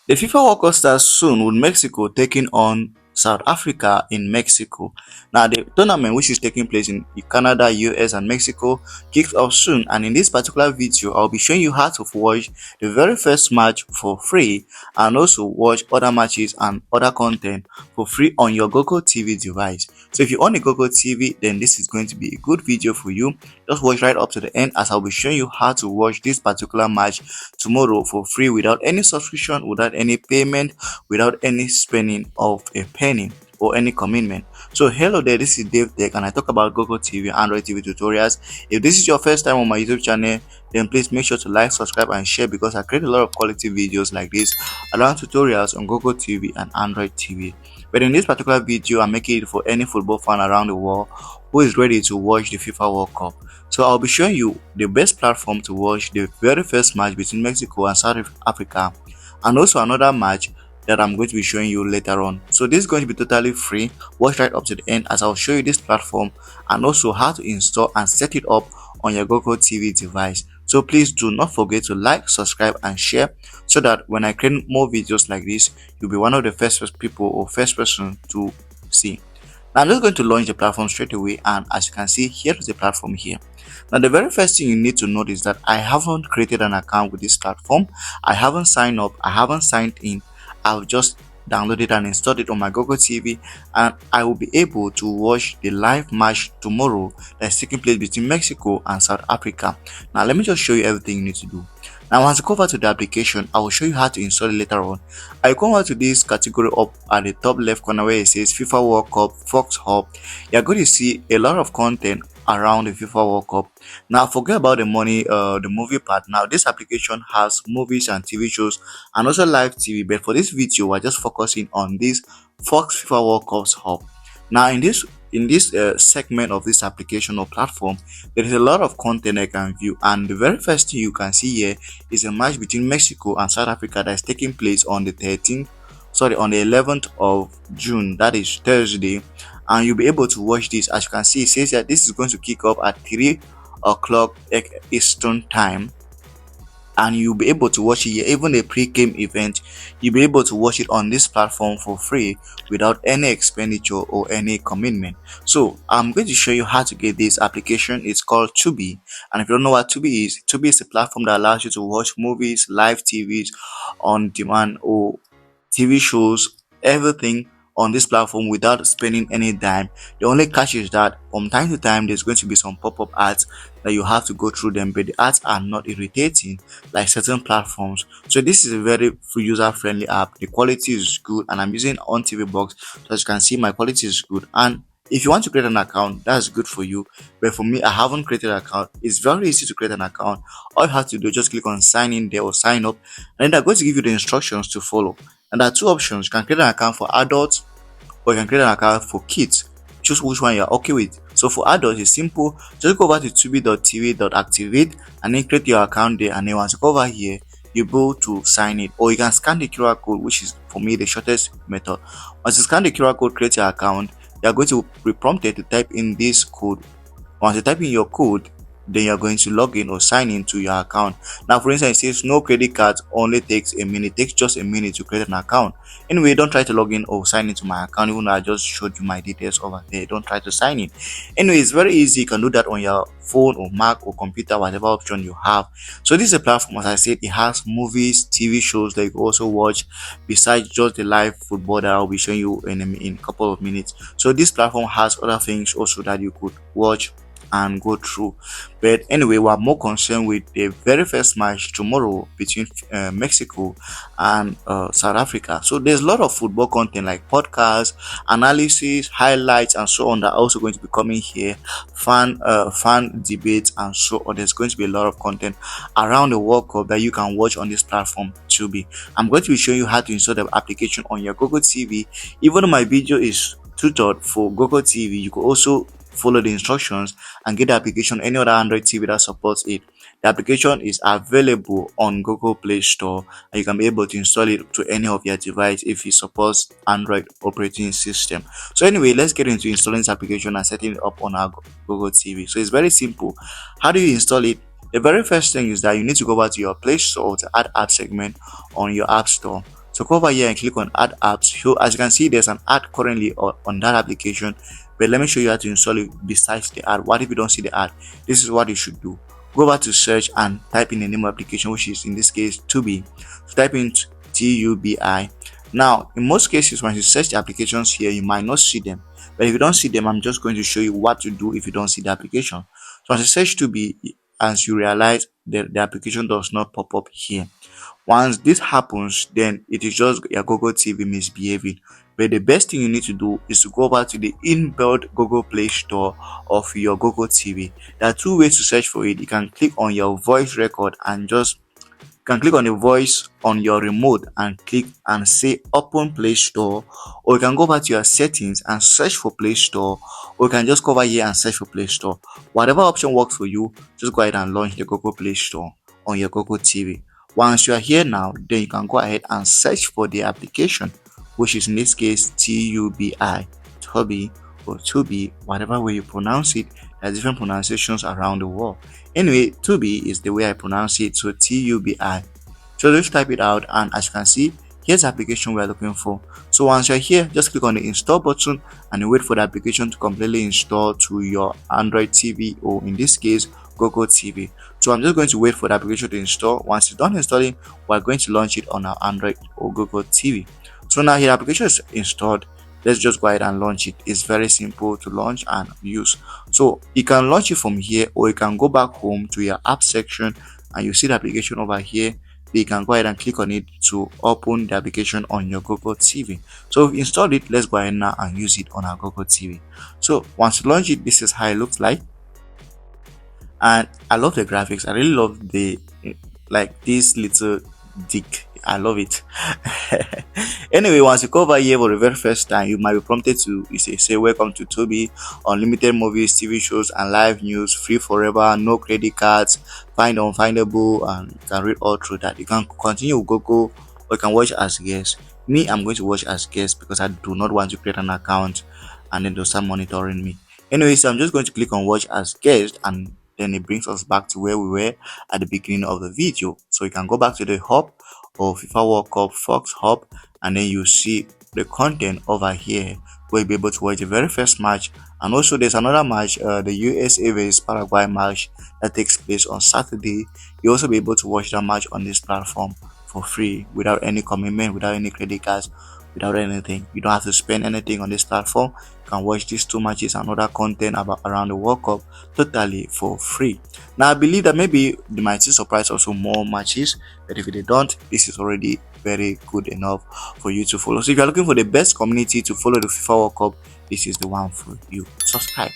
The FIFA World Cup starts soon with Mexico taking on South Africa in Mexico. Now, the tournament, which is taking place in Canada, US, and Mexico, kicks off soon. And in this particular video, I'll be showing you how to watch the very first match for free and also watch other matches and other content for free on your Google TV device. So, if you own a Google TV, then this is going to be a good video for you. Just watch right up to the end as I'll be showing you how to watch this particular match tomorrow for free without any subscription, without any payment, without any spending of a penny or any commitment. So hello there, this is Dave Tech and I talk about Google TV, Android TV tutorials. If this is your first time on my YouTube channel, then please make sure to like, subscribe and share because I create a lot of quality videos like this around tutorials on Google TV and Android TV. But in this particular video, I'm making it for any football fan around the world who is ready to watch the FIFA World Cup. So I'll be showing you the best platform to watch the very first match between Mexico and South Africa, and also another match that I'm going to be showing you later on. So this is going to be totally free. Watch right up to the end as I'll show you this platform and also how to install and set it up on your Google TV device. So please do not forget to like, subscribe and share so that when I create more videos like this, you'll be one of the first people or first person to see. Now I'm just going to launch the platform straight away, and as you can see, here is the platform here. Now the very first thing you need to note is that I haven't created an account with this platform. I haven't signed up, I haven't signed in. I've just downloaded and installed it on my Google TV, and I will be able to watch the live match tomorrow that's taking place between Mexico and South Africa. Now let me just show you everything you need to do. Now once you come over to the application, I will show you how to install it later on. I come over to this category up at the top left corner where it says FIFA World Cup Fox Hub. You're going to see a lot of content around the FIFA World Cup. Now forget about the money, the movie part. Now this application has movies and TV shows and also live TV, but for this video we're just focusing on this Fox FIFA World Cup Hub. Now in this segment of this application or platform, there is a lot of content I can view, and the very first thing you can see here is a match between Mexico and South Africa that is taking place on the 11th of June, that is Thursday, and you'll be able to watch this. As you can see, it says that this is going to kick off at 3 o'clock Eastern time, and you'll be able to watch it here. Even a pre-game event, you'll be able to watch it on this platform for free without any expenditure or any commitment. So I'm going to show you how to get this application. It's called Tubi, and if you don't know what Tubi is a platform that allows you to watch movies, live TVs on demand, or TV shows, everything on this platform without spending any dime. The only catch is that from time to time there's going to be some pop-up ads that you have to go through them, but the ads are not irritating like certain platforms. So this is a very free, user-friendly app. The quality is good, and I'm using on TV Box, so as you can see my quality is good. And if you want to create an account, that's good for you, but for me, I haven't created an account. It's very easy to create an account. All you have to do is just click on sign in there or sign up, and then they're going to give you the instructions to follow. And there are two options. You can create an account for adults or you can create an account for kids. Choose which one you're okay with. So for adults, it's simple. Just go over to tubi.tv.activate and then create your account there, and then once you go over here, you go to sign it, or you can scan the QR code, which is for me the shortest method. Once you scan the QR code, create your account, you're going to be prompted to type in this code. Once you type in your code, then you're going to log in or sign in to your account. Now for instance, it says no credit cards, only takes a minute. It takes just a minute to create an account. Anyway, don't try to log in or sign into my account, even though I just showed you my details over there. Don't try to sign in. Anyway, it's very easy. You can do that on your phone or Mac or computer, whatever option you have. So this is a platform, as I said, it has movies, TV shows that you can also watch besides just the live football that I'll be showing you in a couple of minutes. So this platform has other things also that you could watch and go through, but anyway, we're more concerned with the very first match tomorrow between Mexico and South Africa. So there's a lot of football content like podcasts, analysis, highlights and so on that are also going to be coming here, fan debates and so on. There's going to be a lot of content around the World Cup that you can watch on this platform Tubi. I'm going to be showing you how to install the application on your Google TV. Even though my video is tutored for Google TV, you could also follow the instructions and get the application any other Android TV that supports it. The application is available on Google Play Store, and you can be able to install it to any of your device if it supports Android operating system. So anyway, let's get into installing this application and setting it up on our Google TV. So it's very simple. How do you install it? The very first thing is that you need to go over to your Play Store to add app segment on your App Store. So go over here and click on add apps. So as you can see, there's an ad currently on that application, but let me show you how to install it besides the ad. What if you don't see the ad? This is what you should do. Go over to search and type in the name of application, which is in this case Tubi. So type in Tubi. Now in most cases, when you search the applications here, you might not see them, but if you don't see them, I'm just going to show you what to do if you don't see the application. So as you search Tubi, as you realize that the application does not pop up here. Once this happens, then it is just your Google TV misbehaving. But the best thing you need to do is to go over to the inbuilt Google Play Store of your Google TV. There are two ways to search for it. You can click on your voice record and just can click on the voice on your remote and click and say open Play Store, or you can go back to your settings and search for Play Store, or you can just go over here and search for Play Store. Whatever option works for you, just go ahead and launch the Google Play Store on your Google TV. Once you are here now, then you can go ahead and search for the application, which is in this case Tubi, or Tubi, whatever way you pronounce it. There are different pronunciations around the world. Anyway, Tubi is the way I pronounce it, so Tubi. So let's type it out, and as you can see, here's the application we are looking for. So once you're here, just click on the install button and you wait for the application to completely install to your Android TV, or in this case Google TV. So I'm just going to wait for the application to install. Once it's done installing, we're going to launch it on our Android or Google TV. So now here the application is installed. Let's just go ahead and launch it. It's very simple to launch and use. So you can launch it from here, or you can go back home to your app section and you see the application over here. You can go ahead and click on it to open the application on your Google TV. So we've installed it. Let's go ahead now and use it on our Google TV. So once you launch it, this is how it looks like. And I love the graphics. I really love the this little dick. I love it. Anyway, once you go over here for the very first time, you might be prompted to say welcome to Tubi, unlimited movies, TV shows, and live news, free forever, no credit cards, find unfindable, and you can read all through that. You can continue with Google, or you can watch as guest. Me, I'm going to watch as guest because I do not want to create an account and then they'll start monitoring me. Anyway, so I'm just going to click on watch as guest, and then it brings us back to where we were at the beginning of the video. So you can go back to the hub or FIFA World Cup Fox Hub, and then you see the content over here where you'll be able to watch the very first match. And also there's another match, the USA vs Paraguay match that takes place on Saturday. You'll also be able to watch that match on this platform for free, without any commitment, without any credit cards, without anything. You don't have to spend anything on this platform. You can watch these two matches and other content about around the World Cup totally for free. Now I believe that maybe they might still surprise also more matches, but if they don't, this is already very good enough for you to follow. So if you're looking for the best community to follow the FIFA World Cup, this is the one for you. Subscribe.